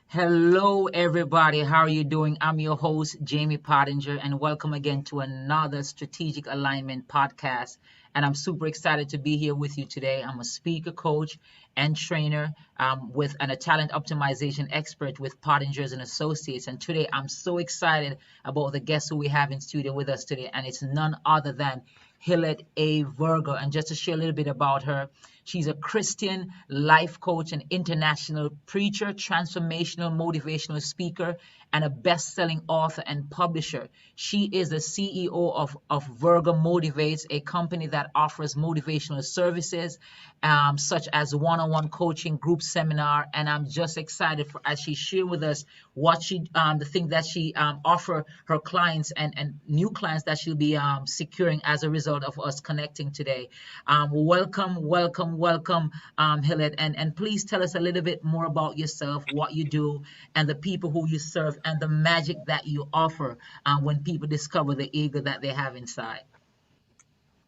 Hello, everybody. How are you doing? I'm your host, Jamie Pottinger, and welcome again to another Strategic Alignment podcast. And I'm super excited to be here with you today. I'm a speaker, coach, and trainer with and a talent optimization expert with Pottingers and Associates. And today, I'm so excited about the guest who we have in studio with us today, and it's none other than Hilette Virgo. And just to share a little bit about her, she's a Christian life coach, an international preacher, transformational motivational speaker, and a best-selling author and publisher. She is the CEO of Virgo Motivates, a company that offers motivational services such as one-on-one coaching, group seminar, and I'm just excited for as she shared with us what the thing that she offer her clients and new clients that she'll be securing as a result of us connecting today. Welcome, Hilette, and please tell us a little bit more about yourself, what you do, and the people who you serve, and the magic that you offer when people discover the ego that they have inside.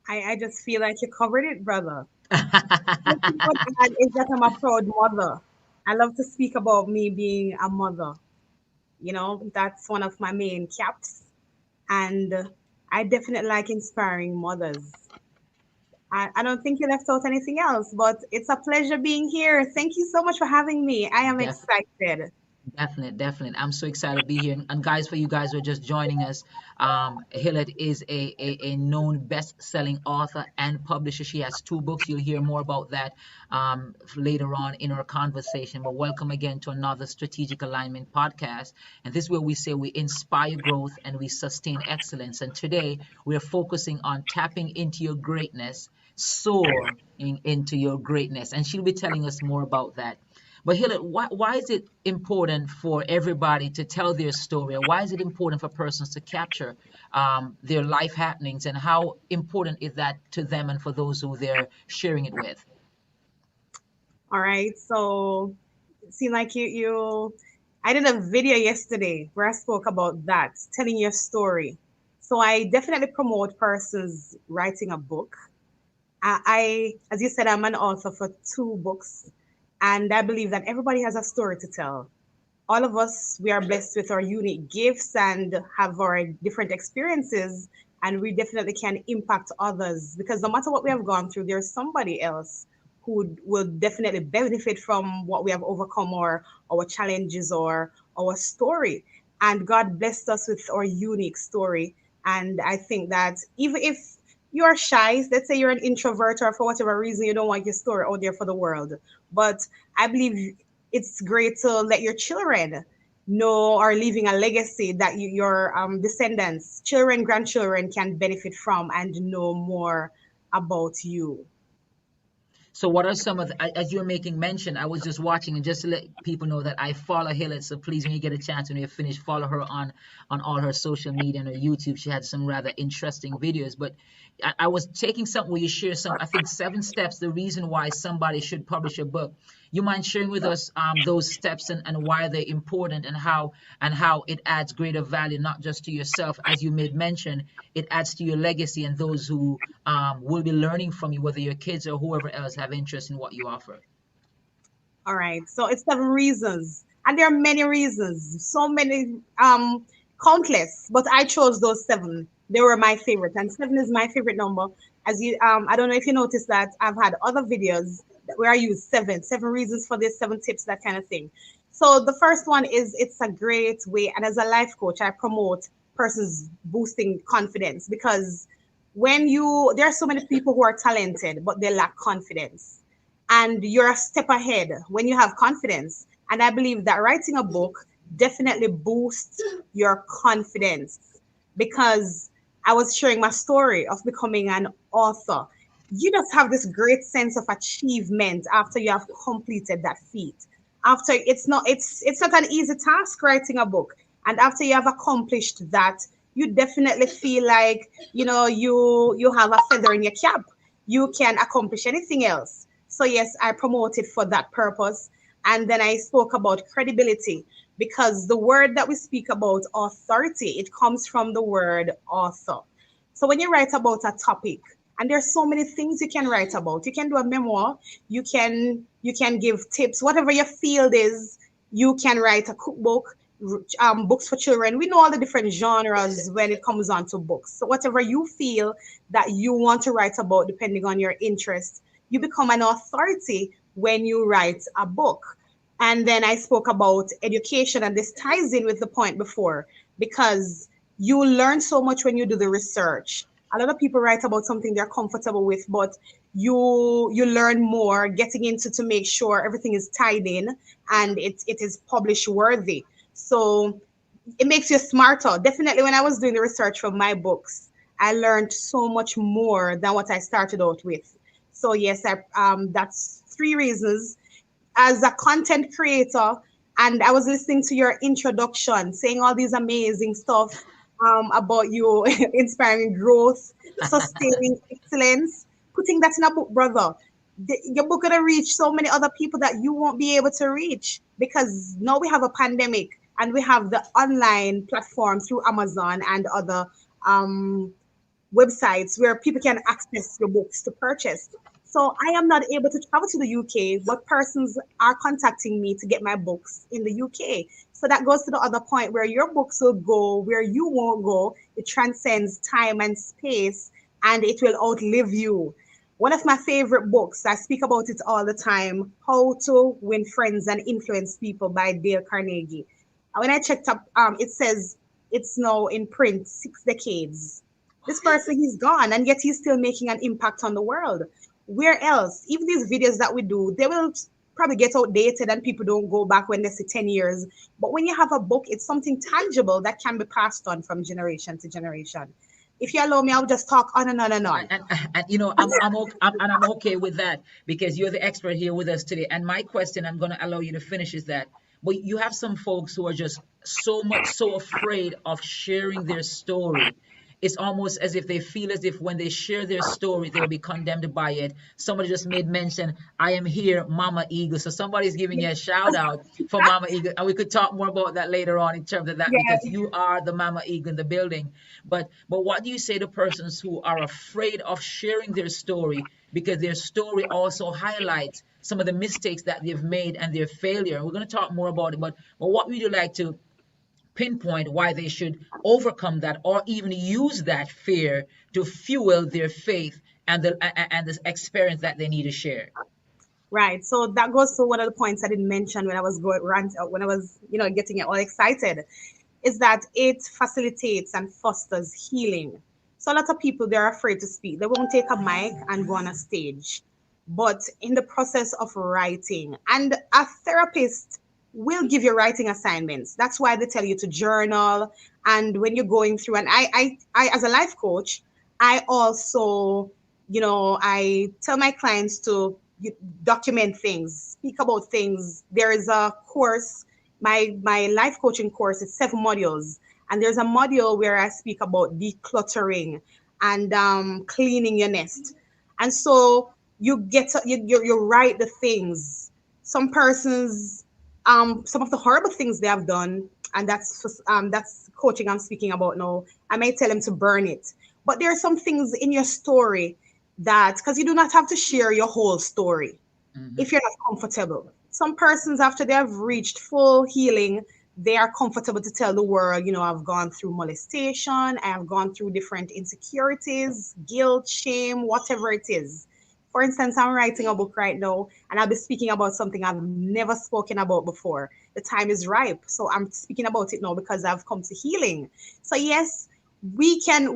I just feel like you covered it, brother. What I would add is that I'm a proud mother. I love to speak about me being a mother. That's one of my main caps. And I definitely like inspiring mothers. I don't think you left out anything else, but it's a pleasure being here. Thank you so much for having me. I am Def- excited. Definitely. I'm so excited to be here. And guys, for you guys who are just joining us, Hillet is a known best-selling author and publisher. She has two books. You'll hear more about that later on in our conversation. But welcome again to another Strategic Alignment podcast. And this is where we say we inspire growth and we sustain excellence. And today we are focusing on tapping into your greatness, soaring into your greatness. And she'll be telling us more about that. But Hilary, why is it important for everybody to tell their story? Or why is it important for persons to capture their life happenings? And how important is that to them and for those who they're sharing it with? All right. So it seemed like I did a video yesterday where I spoke about that, telling your story. So I definitely promote persons writing a book. As you said, I'm an author for two books, and I believe that everybody has a story to tell. All of us, we are blessed with our unique gifts and have our different experiences, and we definitely can impact others because no matter what we have gone through, there's somebody else who will definitely benefit from what we have overcome or our challenges or our story. And God blessed us with our unique story. And I think that even if you're shy, let's say you're an introvert or for whatever reason you don't want your story out there for the world, but I believe it's great to let your children know or leaving a legacy that your descendants, children, grandchildren can benefit from and know more about you. So what are some of as you're making mention, I was just watching and just to let people know that I follow Hillet. So please, when you get a chance, when you're finished, follow her on all her social media and her YouTube. She had some rather interesting videos. But I was taking something where you share some, I think 7 steps, the reason why somebody should publish a book. You mind sharing with us those steps and why they're important and how it adds greater value, not just to yourself, as you made mention, it adds to your legacy and those who will be learning from you, whether your kids or whoever else have interest in what you offer. All right. So it's 7 reasons. And there are many reasons, so many, countless, but I chose those seven. They were my favorite. And seven is my favorite number. I don't know if you noticed that I've had other videos where I use seven reasons for this, 7 tips, that kind of thing. So the first one is it's a great way. And as a life coach, I promote persons boosting confidence because there are so many people who are talented, but they lack confidence and you're a step ahead when you have confidence. And I believe that writing a book definitely boosts your confidence because I was sharing my story of becoming an author. You just have this great sense of achievement after you have completed that feat. After it's not an easy task writing a book. And after you have accomplished that, you definitely feel like you have a feather in your cap. You can accomplish anything else. So yes, I promote it for that purpose. And then I spoke about credibility because the word that we speak about, authority, it comes from the word author. So when you write about a topic, and there's so many things you can write about. You can do a memoir, you can give tips, whatever your field is, You can write a cookbook, books for children. We know all the different genres when it comes on to books. So whatever you feel that you want to write about, depending on your interest, you become an authority when you write a book. And then I spoke about education, and this ties in with the point before, because you learn so much when you do the research. A lot of people write about something they're comfortable with, but you learn more getting into to make sure everything is tied in and it is publish worthy. So it makes you smarter. Definitely, when I was doing the research for my books, I learned so much more than what I started out with. So yes, that's three reasons. As a content creator, and I was listening to your introduction, saying all these amazing stuff about you inspiring growth, sustaining excellence, putting that in a book, brother. Your book gonna reach so many other people that you won't be able to reach, because now we have a pandemic and we have the online platform through Amazon and other um, websites where people can access your books to purchase. So I am not able to travel to the UK, but persons are contacting me to get my books in the UK. So that goes to the other point where your books will go where you won't go. It transcends time and space, and it will outlive you. One of my favorite books, I speak about it all the time, How to Win Friends and Influence People by Dale Carnegie. And when I checked up, it says it's now in print 6 decades. This person, he's gone, and yet he's still making an impact on the world. Where else? Even these videos that we do, they will probably get outdated and people don't go back when they say 10 years. But when you have a book, it's something tangible that can be passed on from generation to generation. If you allow me, I'll just talk on and on and on. And you know, I'm okay with that because you're the expert here with us today. And my question, I'm going to allow you to finish, is that, but you have some folks who are just so much so afraid of sharing their story. It's almost as if they feel as if when they share their story, they'll be condemned by it. Somebody just made mention, I am here, Mama Eagle. So somebody's giving you a shout out for Mama Eagle. And we could talk more about that later on in terms of that, because Yeah. you are the Mama Eagle in the building. But what do you say to persons who are afraid of sharing their story because their story also highlights some of the mistakes that they've made and their failure? We're going to talk more about it, but what would you like to pinpoint why they should overcome that or even use that fear to fuel their faith and the experience that they need to share? Right. So that goes to one of the points I didn't mention when I was going rant when I was, getting all excited, is that it facilitates and fosters healing. So a lot of people, they're afraid to speak. They won't take a mic and go on a stage. But in the process of writing, and a therapist will give you writing assignments. That's why they tell you to journal. And when you're going through, and I as a life coach, I also, I tell my clients to document things, speak about things. There is a course, my life coaching course is 7 modules, and there's a module where I speak about decluttering and cleaning your nest. And so you get to, you write the things. Some persons, some of the horrible things they have done, and that's coaching I'm speaking about now. I may tell them to burn it, but there are some things in your story that, because you do not have to share your whole story Mhm. if you're not comfortable. Some persons, after they have reached full healing, they are comfortable to tell the world, I've gone through molestation, I have gone through different insecurities, guilt, shame, whatever it is. For instance, I'm writing a book right now, and I'll be speaking about something I've never spoken about before. The time is ripe. So I'm speaking about it now because I've come to healing. So, yes, we can,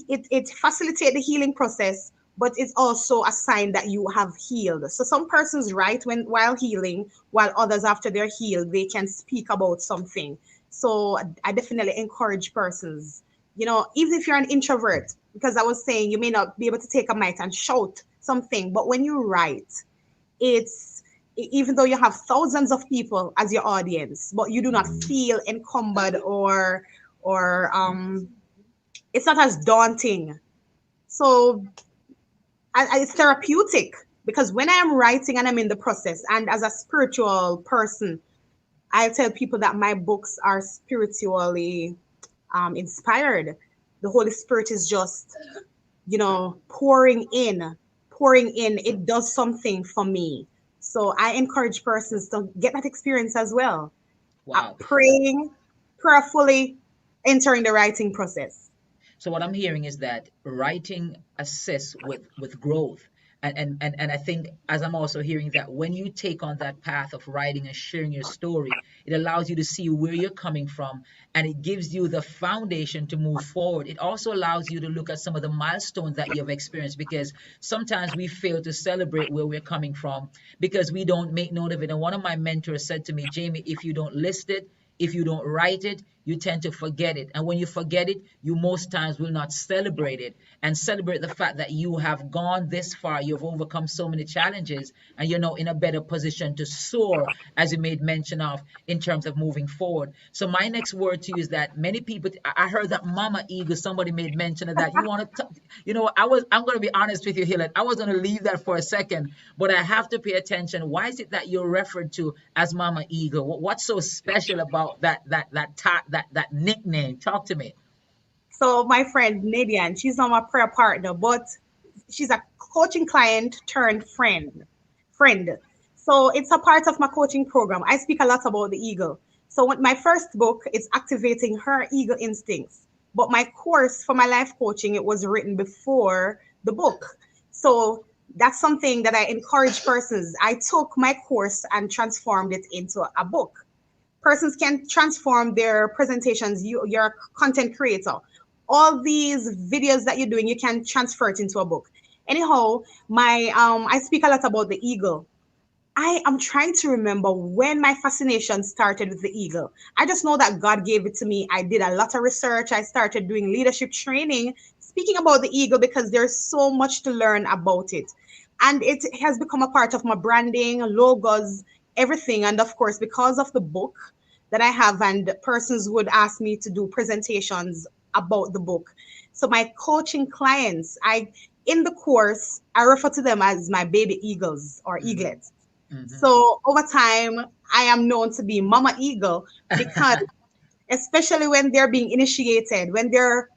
it facilitates the healing process, but it's also a sign that you have healed. So some persons write while healing, while others, after they're healed, they can speak about something. So I definitely encourage persons, even if you're an introvert, because I was saying you may not be able to take a mic and shout something, but when you write, it's, even though you have thousands of people as your audience, but you do not feel encumbered, or it's not as daunting. So it's therapeutic, because when I am writing and I'm in the process, and as a spiritual person, I tell people that my books are spiritually inspired. The Holy Spirit is just, pouring in, pouring in. It does something for me. So I encourage persons to get that experience as well. Wow. praying, prayerfully entering the writing process. So what I'm hearing is that writing assists with growth. And I think, as I'm also hearing, that when you take on that path of writing and sharing your story, it allows you to see where you're coming from, and it gives you the foundation to move forward. It also allows you to look at some of the milestones that you've experienced, because sometimes we fail to celebrate where we're coming from because we don't make note of it. And one of my mentors said to me, Jamie, if you don't list it, if you don't write it, you tend to forget it. And when you forget it, you most times will not celebrate it and celebrate the fact that you have gone this far. You've overcome so many challenges, and you're now in a better position to soar, as you made mention of, in terms of moving forward. So my next word to you is that many people, I heard that Mama Eagle, somebody made mention of that. You want to, I'm going to be honest with you, Hilette. I was going to leave that for a second, but I have to pay attention. Why is it that you're referred to as Mama Eagle? What's so special about that nickname? Talk to me. So my friend Nadian, she's not my prayer partner, but she's a coaching client turned friend. Friend. So it's a part of my coaching program. I speak a lot about the eagle. So my first book is activating her eagle instincts. But my course for my life coaching, it was written before the book. So that's something that I encourage persons. I took my course and transformed it into a book. Persons can transform their presentations. You're a content creator. All these videos that you're doing, you can transfer it into a book. Anyhow, my I speak a lot about the eagle. I am trying to remember when my fascination started with the eagle. I just know that God gave it to me. I did a lot of research. I started doing leadership training, speaking about the eagle because there's so much to learn about it. And it has become a part of my branding, logos, everything. And of course, because of the book that I have, and persons would ask me to do presentations about the book. So my coaching clients, in the course, I refer to them as my baby eagles or Mm-hmm. eaglets. Mm-hmm. So over time, I am known to be Mama Eagle because, especially when they're being initiated, when they're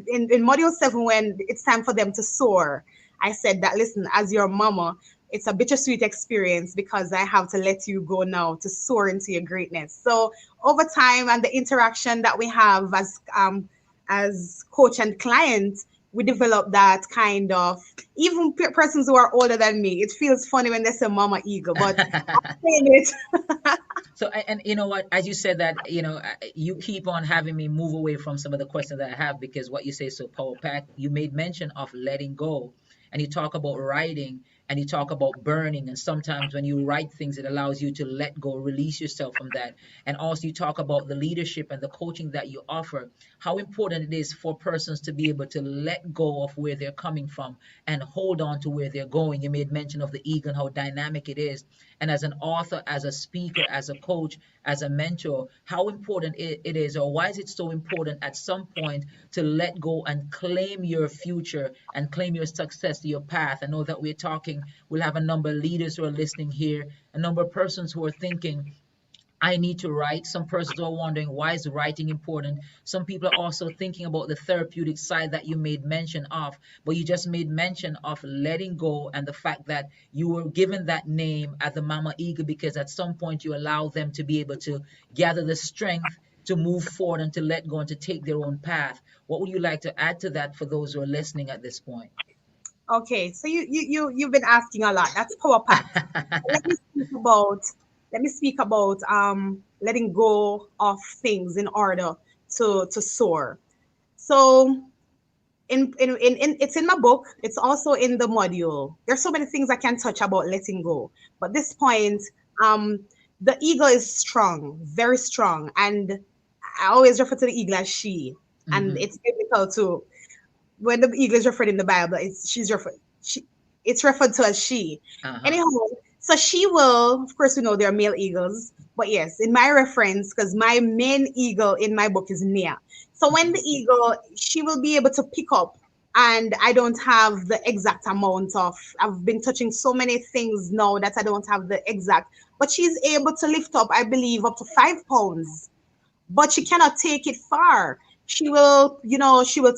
in module 7, when it's time for them to soar, I said that, listen, as your mama, it's a bittersweet experience because I have to let you go now to soar into your greatness. So over time and the interaction that we have as coach and client, we develop that kind of, even persons who are older than me, it feels funny when they say Mama Eagle, but I'm saying it. So, and you know what, as you said that, you keep on having me move away from some of the questions that I have, because what you say is so power packed. You made mention of letting go, and you talk about writing, and you talk about burning, and sometimes when you write things, it allows you to let go, release yourself from that. And also you talk about the leadership and the coaching that you offer, how important it is for persons to be able to let go of where they're coming from and hold on to where they're going. You made mention of the ego and how dynamic it is. And as an author, as a speaker, as a coach, as a mentor, how important it is, or why is it so important at some point to let go and claim your future and claim your success, your path? I know that we'll have a number of leaders who are listening here, a number of persons who are thinking, I need to write. Some persons are wondering, why is writing important? Some people are also thinking about the therapeutic side that you made mention of, but you just made mention of letting go and the fact that you were given that name as the Mama Eagle because at some point you allow them to be able to gather the strength to move forward and to let go and to take their own path. What would you like to add to that for those who are listening at this point? Okay, so you've been asking a lot. That's power packed. Let me speak about letting go of things in order to soar. So it's in my book. It's also in the module. There's so many things I can touch about letting go. But this point, um, the eagle is strong, very strong, and I always refer to the eagle as she, and Mm-hmm. it's biblical too. When the eagle is referred in the Bible, it's referred to as she. Uh-huh. Anyhow, so she will, of course, we know there are male eagles, but yes, in my reference, because my main eagle in my book is Nia. So when the Mm-hmm. eagle, she will be able to pick up, and I don't have the exact amount of, I've been touching so many things now that I don't have the exact, but she's able to lift up, I believe, up to 5 pounds, but she cannot take it far. She will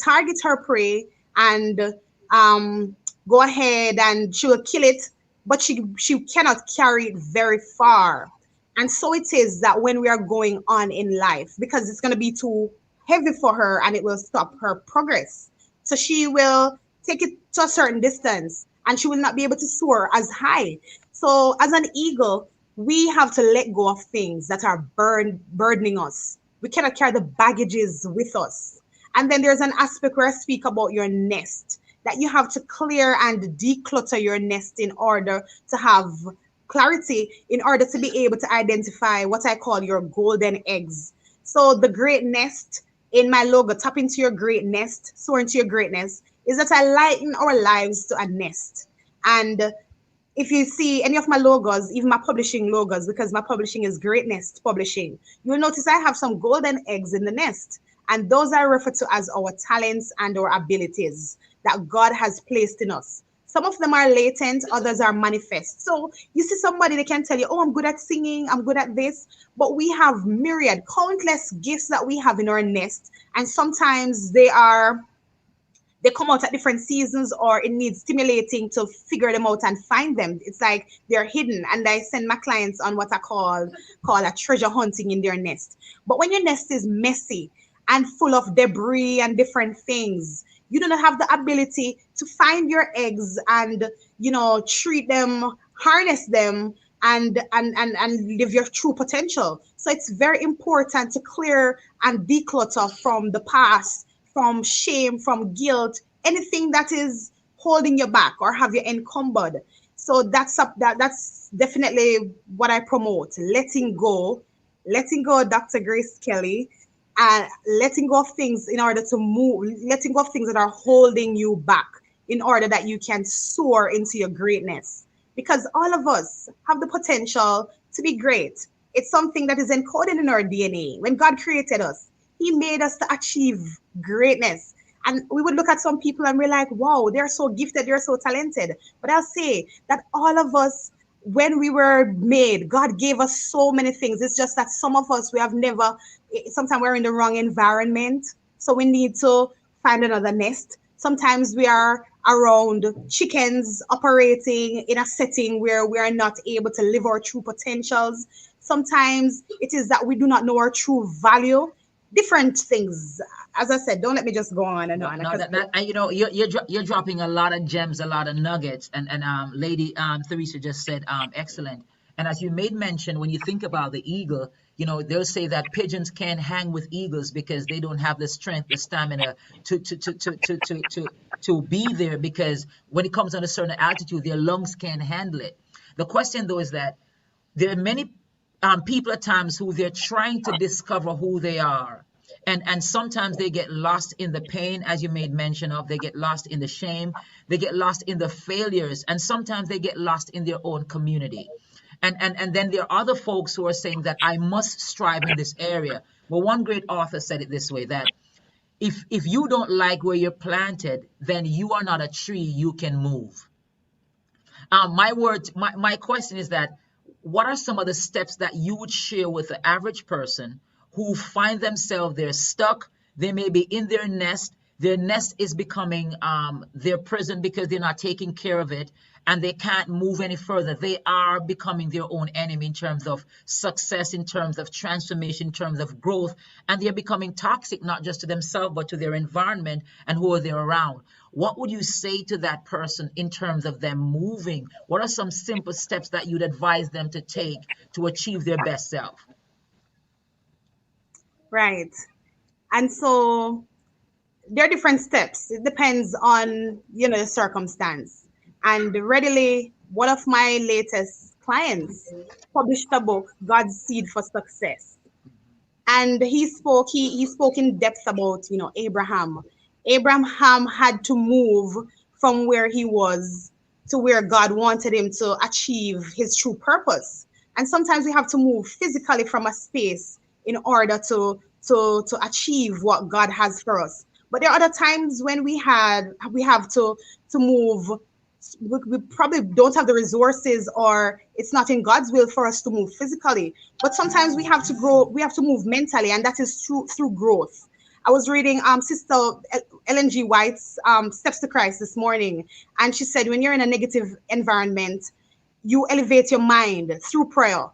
target her prey and um, go ahead and she will kill it, but she cannot carry it very far. And so it is that when we are going on in life, because it's going to be too heavy for her and it will stop her progress. So she will take it to a certain distance and she will not be able to soar as high. So as an eagle, we have to let go of things that are burdening us. We cannot carry the baggages with us. And then there's an aspect where I speak about your nest, that you have to clear and declutter your nest in order to have clarity, in order to be able to identify what I call your golden eggs. So the great nest in my logo, tap into your great nest, soar into your greatness, is that I lighten our lives to a nest. And if you see any of my logos, even my publishing logos, because my publishing is Great-Nest Publishing, you'll notice I have some golden eggs in the nest. And those I refer to as our talents and our abilities that God has placed in us. Some of them are latent, others are manifest. So you see somebody, they can tell you, oh, I'm good at singing, I'm good at this. But we have myriad, countless gifts that we have in our nest. And sometimes they come out at different seasons, or it needs stimulating to figure them out and find them. It's like they're hidden. And I send my clients on what I call a treasure hunting in their nest. But when your nest is messy and full of debris and different things, you don't have the ability to find your eggs and treat them, harness them, and live your true potential. So it's very important to clear and declutter from the past, from shame, from guilt, anything that is holding you back or have you encumbered. So that's definitely what I promote. Letting go, Dr. Grace Kelly, and letting go of things in order to move, letting go of things that are holding you back in order that you can soar into your greatness. Because all of us have the potential to be great. It's something that is encoded in our DNA. When God created us, He made us to achieve greatness. And we would look at some people and we're like, wow, they're so gifted, they're so talented. But I'll say that all of us, when we were made, God gave us so many things. It's just that some of us, we have never, sometimes we're in the wrong environment. So we need to find another nest. Sometimes we are around chickens operating in a setting where we are not able to live our true potentials. Sometimes it is that we do not know our true value. Different things. As I said, don't let me just go on and No, on. no, Because and you're dropping a lot of gems, a lot of nuggets, and Lady Theresa just said excellent. And as you made mention, when you think about the eagle, they'll say that pigeons can't hang with eagles because they don't have the strength, the stamina to be there, because when it comes on a certain altitude, their lungs can't handle it. The question though is that there are many people at times who they're trying to discover who they are, and sometimes they get lost in the pain, as you made mention of. They get lost in the shame, they get lost in the failures, and sometimes they get lost in their own community. And then there are other folks who are saying that I must strive in this area. Well, one great author said it this way, that if you don't like where you're planted, then you are not a tree you can move. My question is that what are some of the steps that you would share with the average person who find themselves, they're stuck, they may be in their nest is becoming their prison because they're not taking care of it, and they can't move any further. They are becoming their own enemy in terms of success, in terms of transformation, in terms of growth, and they're becoming toxic, not just to themselves, but to their environment and who are they around. What would you say to that person in terms of them moving? What are some simple steps that you'd advise them to take to achieve their best self? right. And so there are different steps. It depends on, the circumstance. And readily, one of my latest clients published a book, God's Seed for Success. And he spoke in depth about, Abraham. Abraham had to move from where he was to where God wanted him to achieve his true purpose. And sometimes we have to move physically from a space in order to achieve what God has for us. But there are other times when we have to move. We probably don't have the resources, or it's not in God's will for us to move physically. But sometimes we have to grow, we have to move mentally, and that is through growth. I was reading Sister Ellen G. White's Steps to Christ this morning, and she said when you're in a negative environment, you elevate your mind through prayer.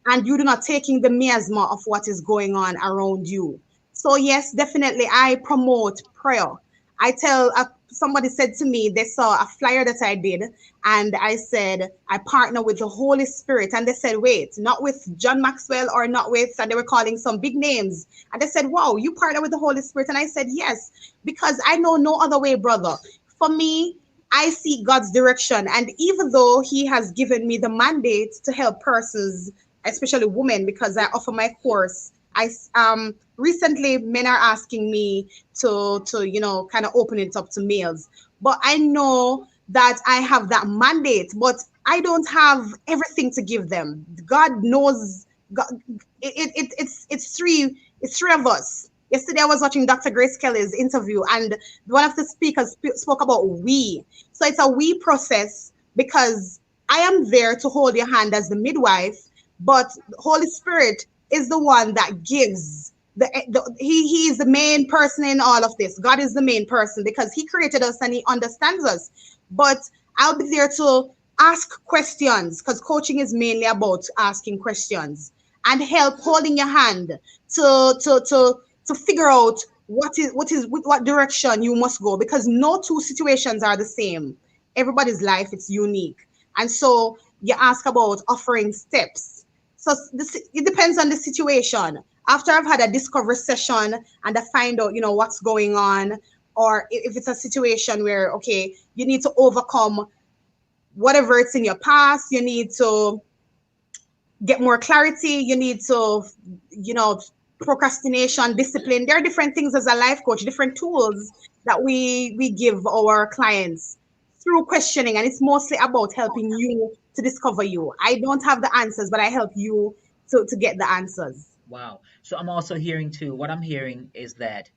and you do not taking the miasma of what is going on around you. So yes, definitely I promote prayer. I tell somebody said to me they saw a flyer that I did, and I said I partner with the Holy Spirit, and they said wait, not with John Maxwell or not with, and they were calling some big names, and they said wow, you partner with the Holy Spirit, and I said yes, because I know no other way, brother. For me, I seek God's direction. And even though He has given me the mandate to help persons, especially women, because I offer my course, I recently men are asking me to kind of open it up to males. But I know that I have that mandate, but I don't have everything to give them. God knows. God, it's three of us. Yesterday, I was watching Dr. Grace Kelly's interview, and one of the speakers spoke about we. So it's a we process, because I am there to hold your hand as the midwife, but the Holy Spirit is the one that gives. He is the main person in all of this. God is the main person because He created us and He understands us. But I'll be there to ask questions, because coaching is mainly about asking questions and help holding your hand to figure out what direction you must go, because no two situations are the same. Everybody's life is unique. And so you ask about offering steps. So it depends on the situation. After I've had a discovery session and I find out what's going on, or if it's a situation where okay, you need to overcome whatever it's in your past, you need to get more clarity, you need to procrastination, discipline. There are different things as a life coach, different tools that we give our clients through questioning, and it's mostly about helping you to discover you. I don't have the answers, but I help you to get the answers. Wow. So I'm also hearing too, what I'm hearing is that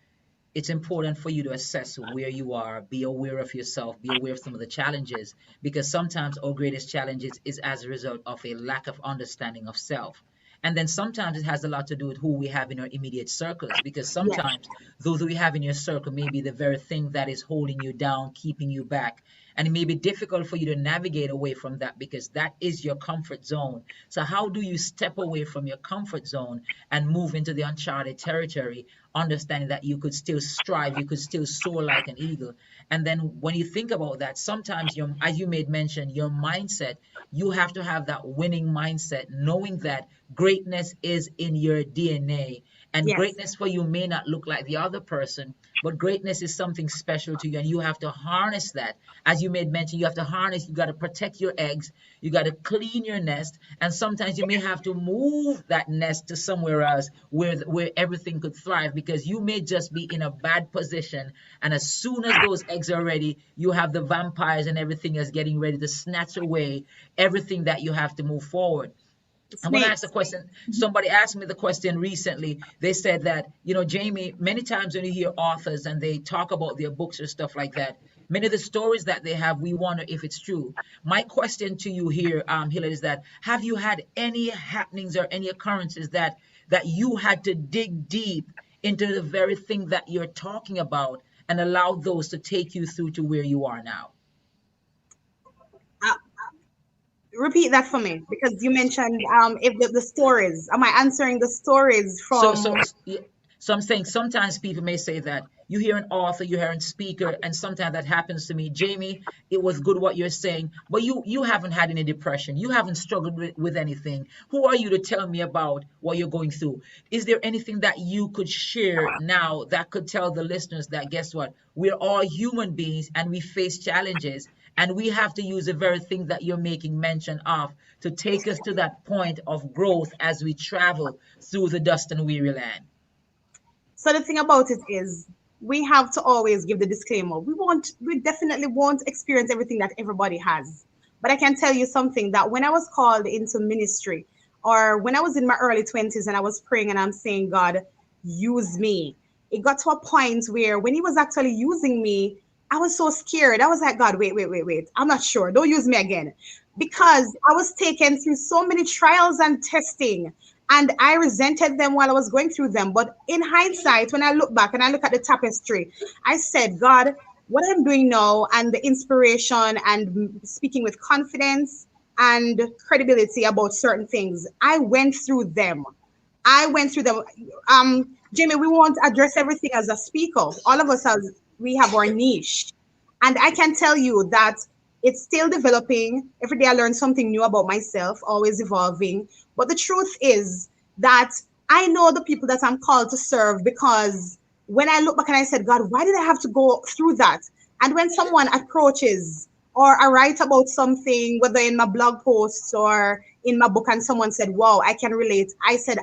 it's important for you to assess where you are, be aware of yourself, be aware of some of the challenges, because sometimes our greatest challenges is as a result of a lack of understanding of self. And then sometimes it has a lot to do with who we have in our immediate circles, because Yes, sometimes those who we have in your circle may be the very thing that is holding you down, keeping you back. And it may be difficult for you to navigate away from that because that is your comfort zone. So, how do you step away from your comfort zone and move into the uncharted territory, understanding that you could still strive, you could still soar like an eagle? And then, when you think about that, sometimes, as you made mention, your mindset, you have to have that winning mindset, knowing that greatness is in your DNA. And yes, greatness for you may not look like the other person, but greatness is something special to you, and you have to harness that. As you made mention, you have to harness, you got to protect your eggs, you got to clean your nest, and sometimes you may have to move that nest to somewhere else where everything could thrive, because you may just be in a bad position, and as soon as those eggs are ready, you have the vampires and everything is getting ready to snatch away everything that you have to move forward. I'm going to ask a snakes. question. Somebody asked me the question recently. They said that, Jamie, many times when you hear authors and they talk about their books or stuff like that, many of the stories that they have, we wonder if it's true. My question to you here, Hilary, is that have you had any happenings or any occurrences that you had to dig deep into the very thing that you're talking about and allow those to take you through to where you are now? Uh, Repeat that for me, because you mentioned if the stories. Am I answering the stories So, from? so, yeah, so I'm saying sometimes people may say that you hear an author, you hear a speaker, and sometimes that happens to me. Jamie, it was good what you're saying, but you haven't had any depression. You haven't struggled with anything. Who are you to tell me about what you're going through? Is there anything that you could share now that could tell the listeners that guess what? We're all human beings and we face challenges, and we have to use the very thing that you're making mention of to take us to that point of growth as we travel through the dust and weary land. So the thing about it is, we have to always give the disclaimer. We definitely won't experience everything that everybody has. But I can tell you something, that when I was called into ministry, or when I was in my early 20s and I was praying and I'm saying, God, use me. It got to a point where when He was actually using me, I was so scared. I was like, God, wait, wait, wait, wait. I'm not sure. Don't use me again. Because I was taken through so many trials and testing, and I resented them while I was going through them. But in hindsight, when I look back and I look at the tapestry, I said, God, what I'm doing now and the inspiration and speaking with confidence, and credibility about certain things. I went through them. I went through them. Jamie, we won't address everything as a speaker. All of us has we have our niche. And I can tell you that it's still developing. Every day I learn something new about myself, always evolving. But the truth is that I know the people that I'm called to serve, because when I look back and I said, God, why did I have to go through that? And when someone approaches, or I write about something, whether in my blog posts or in my book, and someone said, wow, I can relate. I said,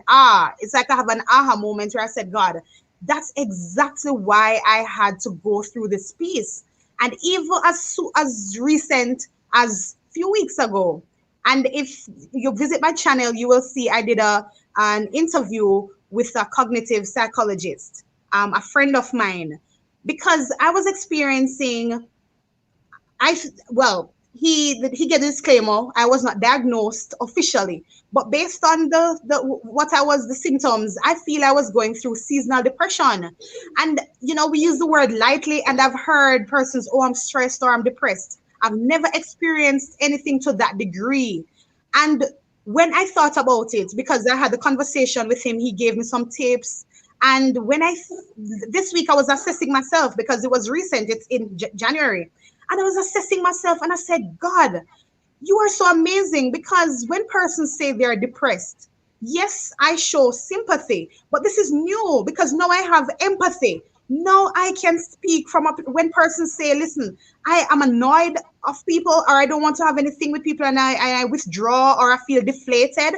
it's like I have an aha moment where I said, God, that's exactly why I had to go through this piece. And even as recent as few weeks ago, and if you visit my channel, you will see I did an interview with a cognitive psychologist, a friend of mine, because I was experiencing I well, he gave a disclaimer. I was not diagnosed officially, but based on the what I was the symptoms, I feel I was going through seasonal depression. And we use the word lightly, and I've heard persons, oh, I'm stressed or I'm depressed. I've never experienced anything to that degree. And when I thought about it, because I had a conversation with him, he gave me some tips. And when this week I was assessing myself because it was recent, it's in January. And I was assessing myself and I said, God, you are so amazing, because when persons say they're depressed, yes, I show sympathy, but this is new because now I have empathy. Now I can speak from when persons say, listen, I am annoyed of people, or I don't want to have anything with people, and I withdraw, or I feel deflated.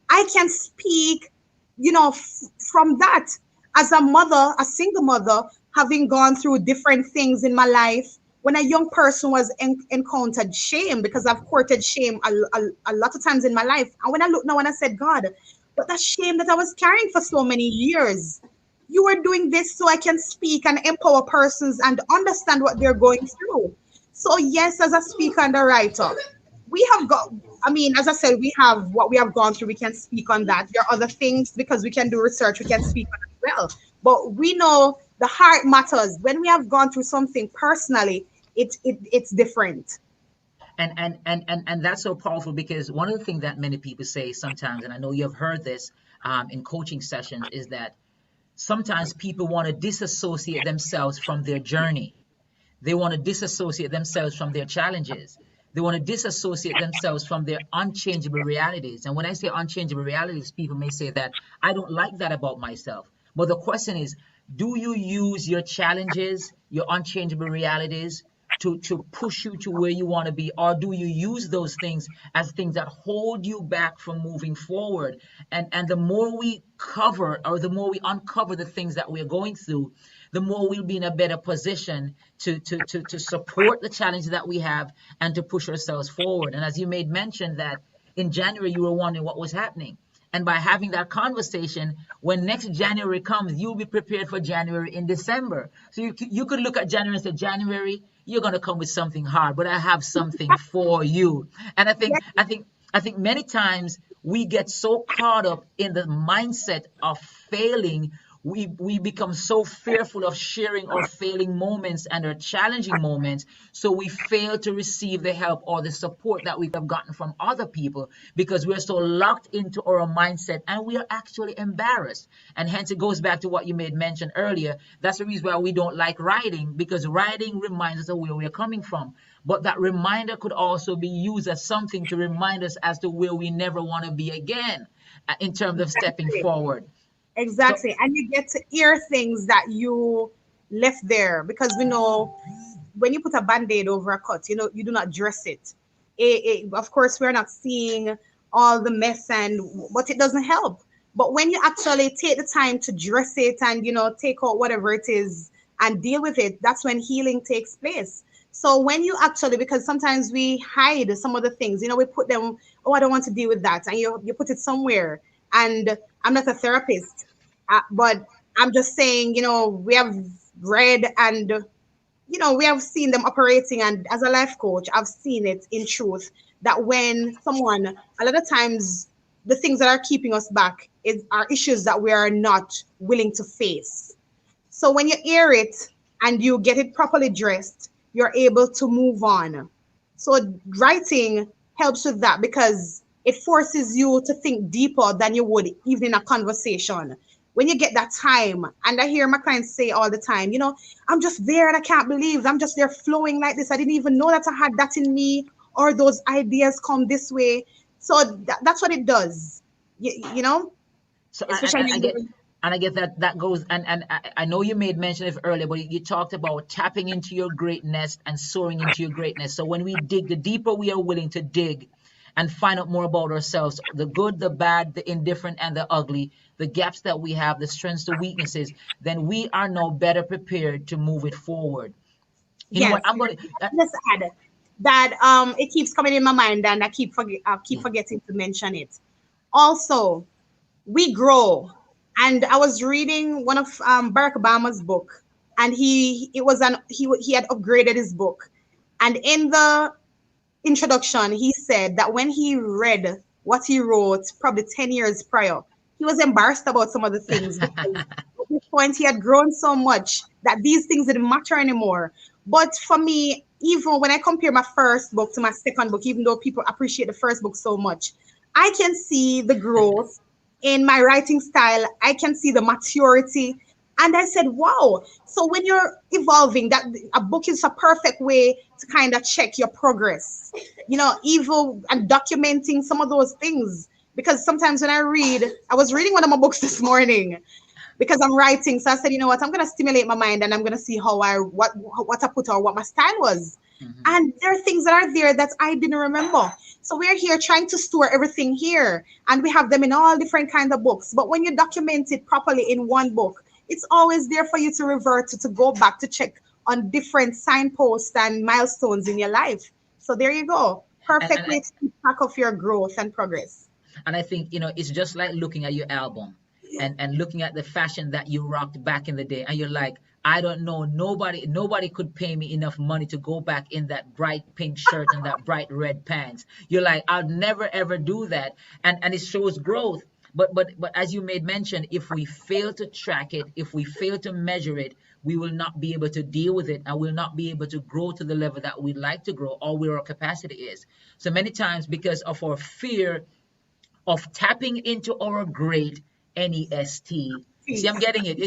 I can speak, from that. As a mother, a single mother, having gone through different things in my life, when a young person was encountered shame, because I've courted shame a lot of times in my life. And when I look now and I said, God, but that shame that I was carrying for so many years, you are doing this so I can speak and empower persons and understand what they're going through. So yes, as a speaker and a writer, we have got, I mean, as I said, we have what we have gone through. We can speak on that. There are other things, because we can do research, we can speak on it as well. But we know the heart matters. When we have gone through something personally, it's different. And that's so powerful, because one of the things that many people say sometimes, and I know you've heard this in coaching sessions, is that sometimes people want to disassociate themselves from their journey. They want to disassociate themselves from their challenges. They want to disassociate themselves from their unchangeable realities. And when I say unchangeable realities, people may say that I don't like that about myself. But the question is, do you use your challenges, your unchangeable realities, to push you to where you want to be, or do you use those things as things that hold you back from moving forward? And the more we cover, or the more we uncover the things that we're going through, the more we'll be in a better position to support the challenge that we have and to push ourselves forward. And as you made mention that in January you were wondering what was happening, and by having that conversation, when next January comes, you'll be prepared for January in December. So you could look at January and say, January, you're going to come with something hard, but I have something for you. And I think many times we get so caught up in the mindset of failing, we become so fearful of sharing our failing moments and our challenging moments, so we fail to receive the help or the support that we have gotten from other people, because we're so locked into our mindset and we are actually embarrassed. And hence it goes back to what you made mention earlier. That's the reason why we don't like writing, because writing reminds us of where we're coming from. But that reminder could also be used as something to remind us as to where we never want to be again, in terms of stepping forward. So Exactly. And you get to hear things that you left there, because we know when you put a band-aid over a cut, you do not dress it. Of course, we're not seeing all the mess, but it doesn't help. But when you actually take the time to dress it and, take out whatever it is and deal with it, that's when healing takes place. So when you actually, because sometimes we hide some of the things, we put them, oh, I don't want to deal with that. And you put it somewhere. And I'm not a therapist, but I'm just saying, we have read and, we have seen them operating. And as a life coach, I've seen it in truth that when someone, a lot of times, the things that are keeping us back are issues that we are not willing to face. So when you air it and you get it properly dressed, you're able to move on. So writing helps with that because it forces you to think deeper than you would even in a conversation. When you get that time, and I hear my clients say all the time, I'm just there and I can't believe I'm just there flowing like this. I didn't even know that I had that in me, or those ideas come this way. So that's what it does, you know, So especially I get, and I get that goes, and I know you made mention of it earlier, but you talked about tapping into your greatness and soaring into your greatness. So when we dig, the deeper we are willing to dig and find out more about ourselves, the good, the bad, the indifferent, and the ugly, the gaps that we have, the strengths, the weaknesses, then we are now better prepared to move it forward. You know what? yes. I'm going to, Just add that it keeps coming in my mind, and I keep forgetting to mention it. Also, we grow. And I was reading one of Barack Obama's book, and he had upgraded his book, and in the introduction he said that when he read what he wrote probably 10 years prior, he was embarrassed about some of the things because at this point he had grown so much that these things didn't matter anymore. But for me, even when I compare my first book to my second book, even though people appreciate the first book so much, I can see the growth in my writing style. I can see the maturity. And I said, wow. So when you're evolving, that a book is a perfect way to kind of check your progress, even and documenting some of those things. Because sometimes when I was reading one of my books this morning because I'm writing. So I said, you know what, I'm gonna stimulate my mind and I'm gonna see how what I put or what my style was. Mhm. And there are things that are there that I didn't remember. So we're here trying to store everything here, and we have them in all different kinds of books. But when you document it properly in one book, it's always there for you to revert to go back to check on different signposts and milestones in your life. So there you go. and, Perfect and way to keep track of your growth and progress. And I think, it's just like looking at your album and looking at the fashion that you rocked back in the day. And you're like, I don't know, nobody could pay me enough money to go back in that bright pink shirt and that bright red pants. You're like, I'll never ever do that. And it shows growth. But as you made mention, if we fail to track it, if we fail to measure it, we will not be able to deal with it and will not be able to grow to the level that we'd like to grow or where our capacity is. So many times, because of our fear of tapping into our great NEST. You see, I'm getting it.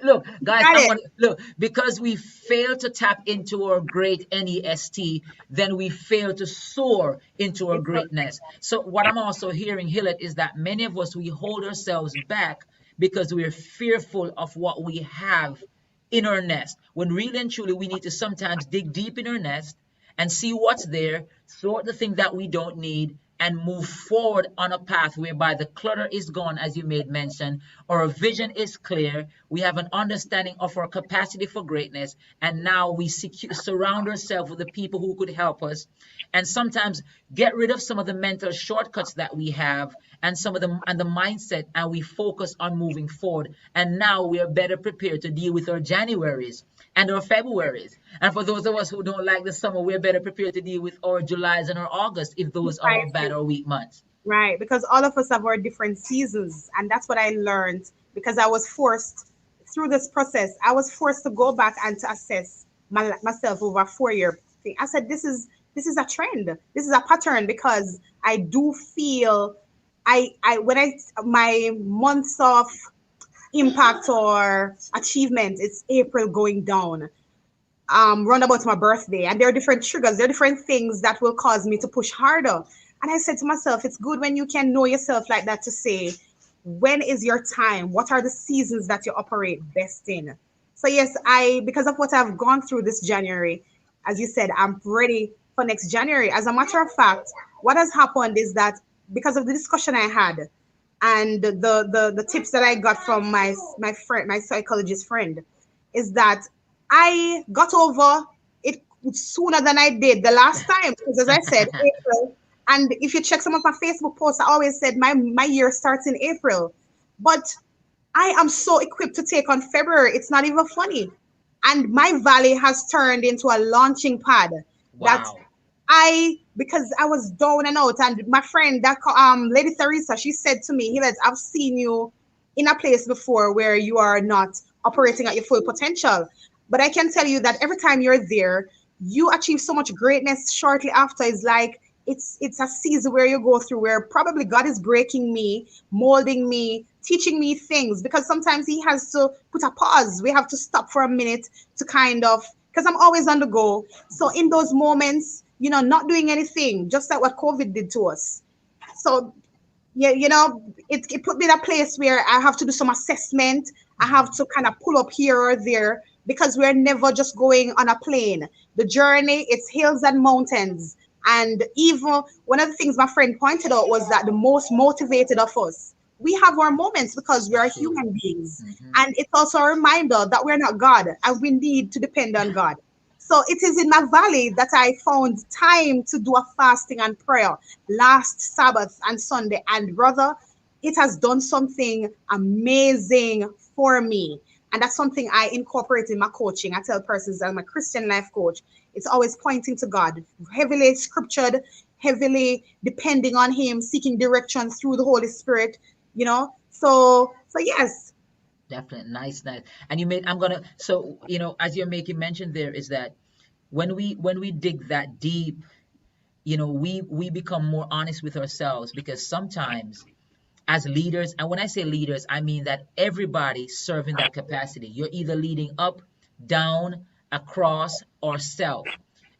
Look, guys, Got I'm it. gonna look because we fail to tap into our great NEST, then we fail to soar into our greatness. So what I'm also hearing, Hillet, is that many of us we hold ourselves back because we're fearful of what we have in our nest. When really and truly we need to sometimes dig deep in our nest and see what's there, sort the thing that we don't need, and move forward on a path whereby the clutter is gone, as you made mention, our vision is clear, we have an understanding of our capacity for greatness, and now we surround ourselves with the people who could help us, and sometimes get rid of some of the mental shortcuts that we have and some of the mindset, and we focus on moving forward. And now we are better prepared to deal with our Januaries and our Februaries. And for those of us who don't like the summer, we're better prepared to deal with our Julys and our August if those are our bad Precisely. or weak months. Right, because all of us have our different seasons, and that's what I learned because I was forced through this process. I was forced to go back and to assess myself over a 4 year thing. I said, this is a trend, this is a pattern because I do feel I when I my months of impact or achievement, it's April going down round about my birthday. And there are different triggers, there are different things that will cause me to push harder. And I said to myself, it's good when you can know yourself like that to say, when is your time? What are the seasons that you operate best in? So yes, because of what I've gone through this January, as you said, I'm ready for next January. As a matter of fact, what has happened is that because of the discussion I had and the tips that I got from my friend, my psychologist friend, is that I got over it sooner than I did the last time. Because as I said, April. And if you check some of my Facebook posts, I always said my year starts in April. But I am so equipped to take on February. It's not even funny. And my valley has turned into a launching pad that Wow. because I was down and out. And my friend, Lady Theresa, she said to me, Hilette, I've seen you in a place before where you are not operating at your full potential. But I can tell you that every time you're there, you achieve so much greatness shortly after. It's like it's a season where you go through where probably God is breaking me, molding me, teaching me things, because sometimes he has to put a pause. We have to stop for a minute to kind of, because I'm always on the go. So in those moments, not doing anything, just like what COVID did to us. So yeah, it put me in a place where I have to do some assessment. I have to kind of pull up here or there, because we're never just going on a plane. The journey, it's hills and mountains. And even one of the things my friend pointed out was that the most motivated of us, we have our moments because we are Absolutely. human beings. Hmm. And it's also a reminder that we're not God and we need to depend on God. So it is in my valley that I found time to do a fasting and prayer last Sabbath and Sunday. And brother, it has done something amazing for me. And that's something I incorporate in my coaching. I tell persons I'm a Christian life coach. It's always pointing to God, heavily scriptured, heavily depending on Him, seeking direction through the Holy Spirit, So yes. Definitely. Nice, nice. And you made, I'm gonna, so, as you're making mention there is that when we dig that deep, we become more honest with ourselves, because sometimes as leaders, and when I say leaders, I mean that everybody serving that capacity. You're either leading up, down, across, or self.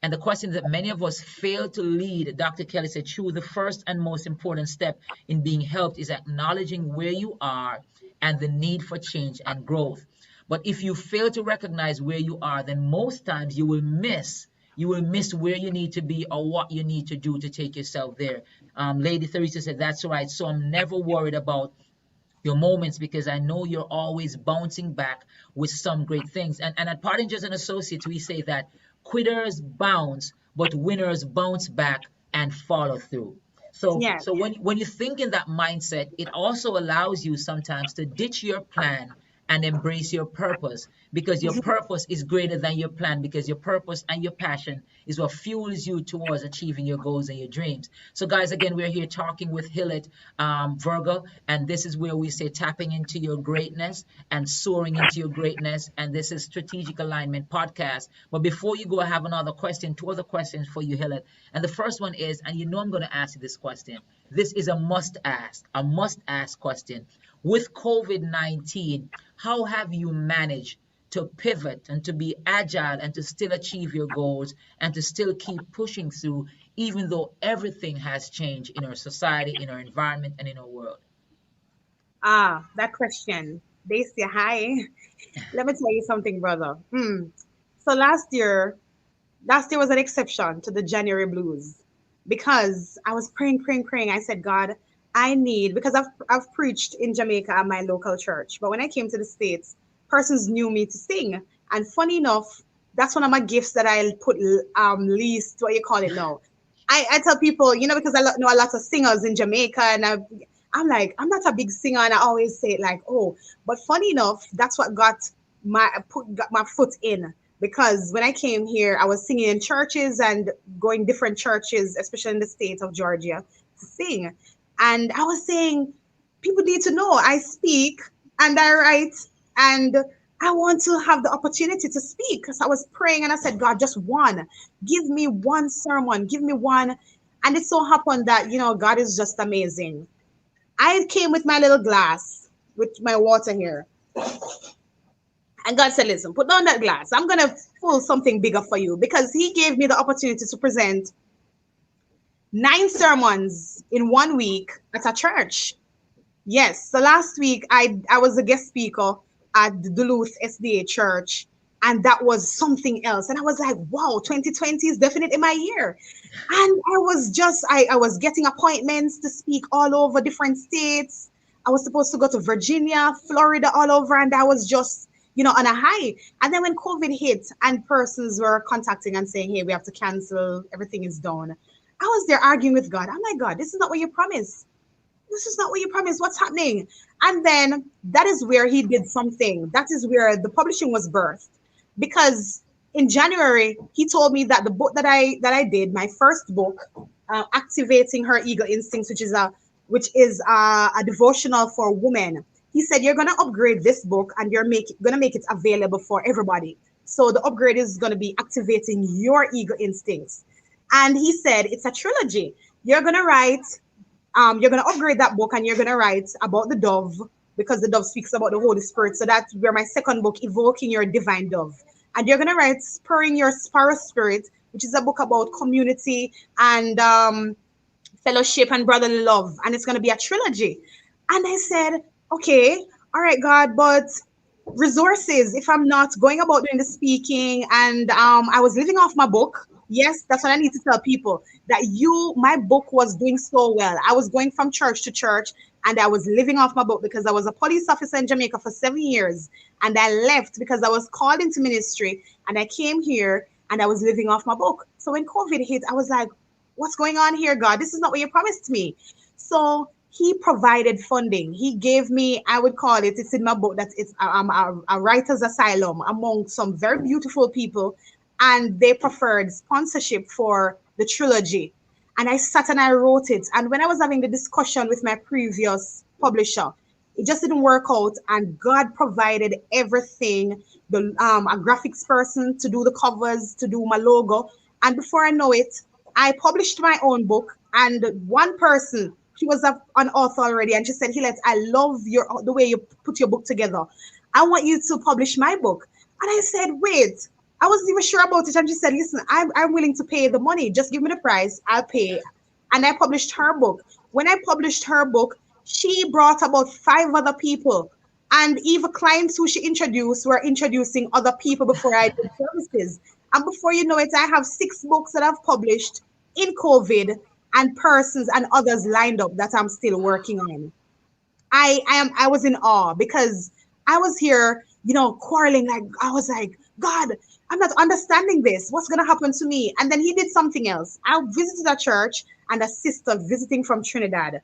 And the question that many of us fail to lead, Dr. Kelly said, true, the first and most important step in being helped is acknowledging where you are and the need for change and growth. But if you fail to recognize where you are, then most times you will miss where you need to be or what you need to do to take yourself there. Lady Theresa said, that's right. So I'm never worried about your moments, because I know you're always bouncing back with some great things. And at Pottingers and Associates, we say that quitters bounce, but winners bounce back and follow through. So, Yeah. so when you think in that mindset, it also allows you sometimes to ditch your plan and embrace your purpose, because your purpose is greater than your plan, because your purpose and your passion is what fuels you towards achieving your goals and your dreams. So guys, again, we're here talking with Hilette Virgo, and this is where we say tapping into your greatness and soaring into your greatness. And this is Strategic Alignment Podcast. But before you go, I have another question, two other questions for you, Hilette. And the first one is, and I'm going to ask you this question. This is a must ask question. With COVID-19, how have you managed to pivot and to be agile and to still achieve your goals and to still keep pushing through, even though everything has changed in our society, in our environment, and in our world? That question. They say hi. Let me tell you something, brother. So last year was an exception to the January blues, because I was praying, praying, praying. I said, God, I need, because I've preached in Jamaica at my local church, but when I came to the States, persons knew me to sing. And funny enough, that's one of my gifts that I put least, what you call it now. I tell people, because I know a lot of singers in Jamaica, and I'm like, I'm not a big singer, and I always say it like, oh, but funny enough, that's what got my foot in, because when I came here, I was singing in churches and going different churches, especially in the state of Georgia, to sing. And I was saying, people need to know I speak and I write, and I want to have the opportunity to speak. Because I was praying and I said, God, just one. Give me one sermon. Give me one. And it so happened that, God is just amazing. I came with my little glass with my water here. And God said, listen, put down that glass. I'm going to pull something bigger for you, because He gave me the opportunity to present 9 sermons in 1 week at a church. Yes. So last week, I was a guest speaker at the Duluth SDA Church, and that was something else. And I was like, wow, 2020 is definitely my year. And I was getting appointments to speak all over different states. I was supposed to go to Virginia, Florida, all over, and I was just, on a high. And then when COVID hit and persons were contacting and saying, hey, we have to cancel, everything is done, I was there arguing with God. I'm like, God, this is not what you promised. This is not what you promised. What's happening? And then that is where He did something. That is where the publishing was birthed. Because in January, He told me that the book that I did, my first book, Activating Her Eagle Instincts, which is a devotional for women. He said, you're gonna upgrade this book and gonna make it available for everybody. So the upgrade is gonna be activating your eagle instincts. And he said, it's a trilogy. You're going to write, you're going to upgrade that book and you're going to write about the dove because the dove speaks about the Holy Spirit. So that's where my second book, Evoking Your Divine Dove. And you're going to write Spurring Your Sparrow Spirit, which is a book about community and fellowship and brotherly love. And it's going to be a trilogy. And I said, okay, all right, God, but resources, if I'm not going about doing the speaking and I was living off my book. Yes, that's what I need to tell people, that my book was doing so well. I was going from church to church and I was living off my book because I was a police officer in Jamaica for 7 years. And I left because I was called into ministry and I came here and I was living off my book. So when COVID hit, I was like, what's going on here, God? This is not what you promised me. So he provided funding. He gave me, I would call it, it's in my book, that it's a writer's asylum among some very beautiful people. And they preferred sponsorship for the trilogy. And I sat and I wrote it. And when I was having the discussion with my previous publisher, it just didn't work out. And God provided everything, a graphics person to do the covers, to do my logo. And before I know it, I published my own book. And one person, she was an author already, and she said, Hilette, I love the way you put your book together. I want you to publish my book. And I said, wait, I wasn't even sure about it. And she said, listen, I'm willing to pay the money. Just give me the price. I'll pay. And I published her book. When I published her book, she brought about 5 other people. And even clients who she introduced were introducing other people before I did services. And before you know it, I have 6 books that I've published in COVID and persons and others lined up that I'm still working on. I was in awe because I was here, quarreling. Like, I was like, God, I'm not understanding this. What's going to happen to me? And then he did something else. I visited a church and a sister visiting from Trinidad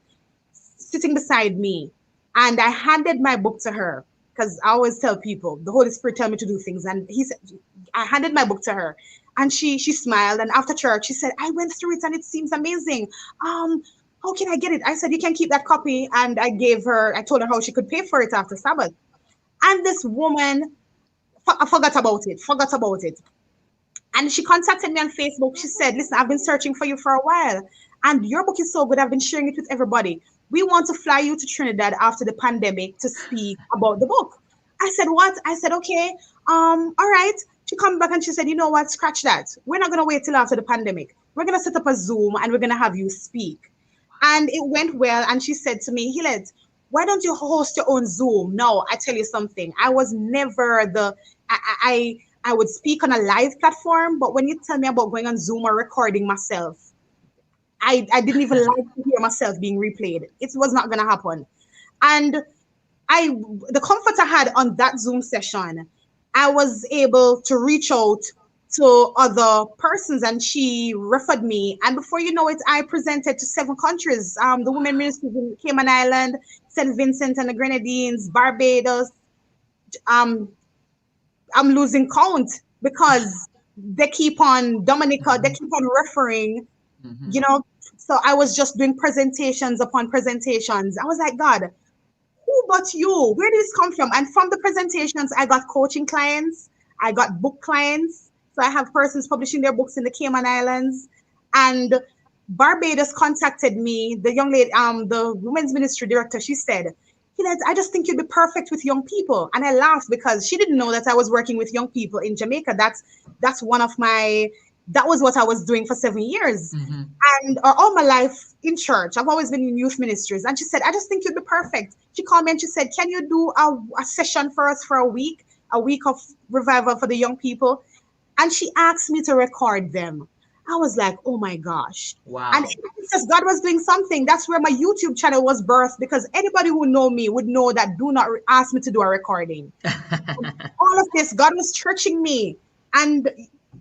sitting beside me. And I handed my book to her because I always tell people the Holy Spirit tell me to do things. And he said, I handed my book to her and she smiled. And after church, she said, I went through it and it seems amazing. How can I get it? I said, you can keep that copy. And I told her how she could pay for it after Sabbath. And this woman, I forgot about it. And she contacted me on Facebook. She said, listen, I've been searching for you for a while. And your book is so good. I've been sharing it with everybody. We want to fly you to Trinidad after the pandemic to speak about the book. I said, what? I said, okay, all right. She come back and she said, you know what? Scratch that. We're not going to wait till after the pandemic. We're going to set up a Zoom and we're going to have you speak. And it went well. And she said to me, Hilette, why don't you host your own Zoom? No, I tell you something. I was never I would speak on a live platform, but when you tell me about going on Zoom or recording myself, I didn't even like to hear myself being replayed. It was not going to happen. And the comfort I had on that Zoom session, I was able to reach out to other persons and she referred me. And before you know it, I presented to 7 countries. The women ministries in Cayman Island, St. Vincent and the Grenadines, Barbados. I'm losing count because they keep on, Dominica, they keep on referring, So I was just doing presentations upon presentations. I was like, God, who but you? Where did this come from? And from the presentations, I got coaching clients. I got book clients. So I have persons publishing their books in the Cayman Islands. And Barbados contacted me, the young lady, the women's ministry director. She said, I just think you'd be perfect with young people. And I laughed because she didn't know that I was working with young people in Jamaica. That was what I was doing for 7 years. Mm-hmm. And all my life in church, I've always been in youth ministries. And she said, I just think you'd be perfect. She called me and she said, can you do a session for us for a week of revival for the young people? And she asked me to record them. I was like, oh my gosh. Wow. And because God was doing something, that's where my YouTube channel was birthed, because anybody who know me would know that do not ask me to do a recording. All of this, God was stretching me. And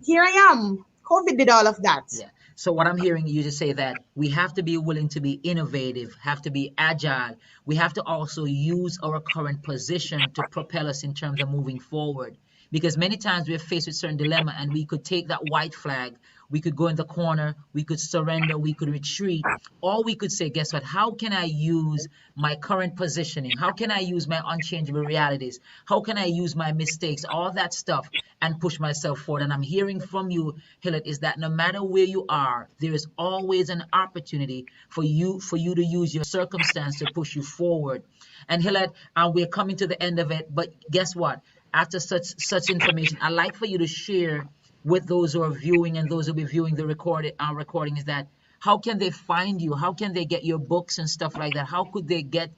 here I am. COVID did all of that. Yeah. So what I'm hearing you just say that we have to be willing to be innovative, have to be agile. We have to also use our current position to propel us in terms of moving forward. Because many times we're faced with certain dilemma, and we could take that white flag, we could go in the corner, we could surrender, we could retreat, or we could say, guess what, how can I use my current positioning, how can I use my unchangeable realities, how can I use my mistakes, all that stuff, and push myself forward. And I'm hearing from you, Hilette, is that no matter where you are, there is always an opportunity for you to use your circumstance to push you forward. And Hilette, we're coming to the end of it, but guess what? After such information, I'd like for you to share with those who are viewing and those who will be viewing the recording, is that how can they find you? How can they get your books and stuff like that? How could they get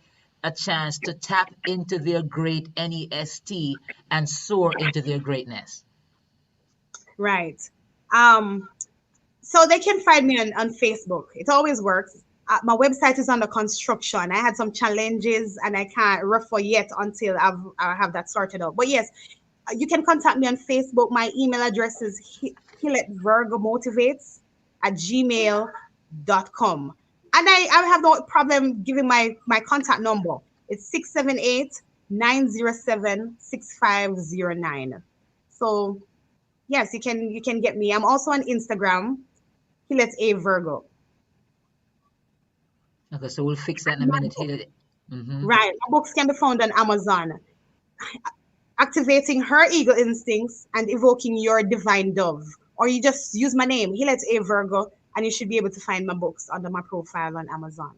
a chance to tap into their great NEST and soar into their greatness? Right. Um, so they can find me on Facebook. It always works. My website is under construction. I had some challenges and I can't refer yet until I have that sorted out. But yes, you can contact me on Facebook. My email address is Hilette Virgo Motivates at gmail.com. And I have no problem giving my contact number. It's 678-907-6509. So yes, you can get me. I'm also on Instagram, Hilette A. Virgo. Okay, so we'll fix that in a minute. Hilette. Right. My books can be found on Amazon. Activating her eagle instincts and evoking your divine dove. Or you just use my name, Hilette A. Virgo, and you should be able to find my books under my profile on Amazon.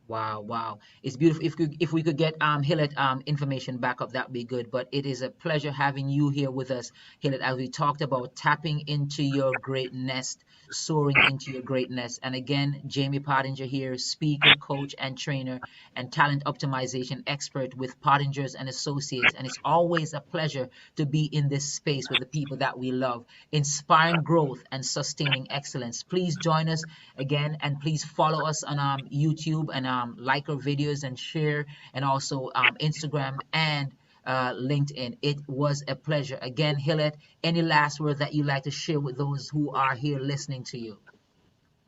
Wow, wow. It's beautiful. If we could get Hilette information back up, that'd be good. But it is a pleasure having you here with us, Hilette, as we talked about tapping into your great nest, soaring into your greatness. And again, Jamie Pottinger here, speaker, coach, and trainer, and talent optimization expert with Pottingers and Associates. And it's always a pleasure to be in this space with the people that we love, inspiring growth and sustaining excellence. Please join us again, and please follow us on YouTube, and like our videos and share, and also Instagram and LinkedIn. It was a pleasure. Again, Hilette, any last word that you like to share with those who are here listening to you?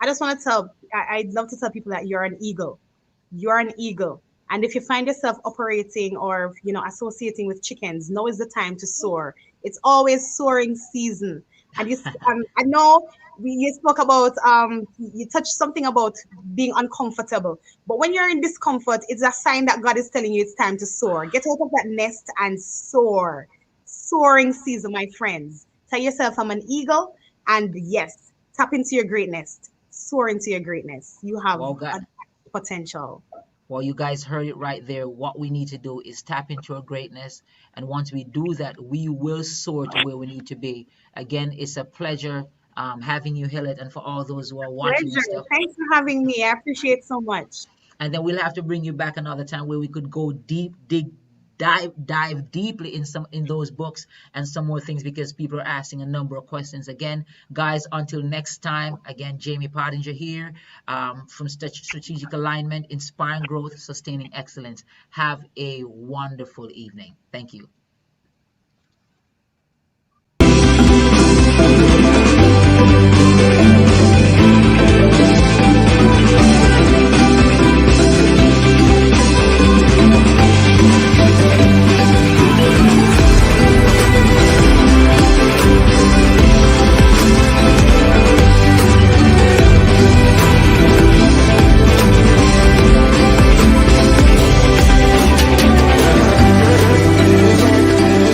I just want to I'd love to tell people that you're an eagle. You're an eagle. And if you find yourself operating or, associating with chickens, now is the time to soar. It's always soaring season. And I know you spoke about, you touched something about being uncomfortable. But when you're in discomfort, it's a sign that God is telling you it's time to soar. Get out of that nest and soar. Soaring season, my friends. Tell yourself I'm an eagle. And yes, tap into your greatness. Soar into your greatness. You have Well, God, potential. well, you guys heard it right there. What we need to do is tap into our greatness. And once we do that, we will soar to where we need to be. Again, it's a pleasure having you, Hilette, and for all those who are watching and Pleasure. stuff. Thanks for having me. I appreciate so much. And then we'll have to bring you back another time where we could go dive deeply in those books and some more things, because people are asking a number of questions. Again, guys, until next time, again, Jamie Pottinger here, from Strategic Alignment, inspiring growth, sustaining excellence. Have a wonderful evening. Thank you.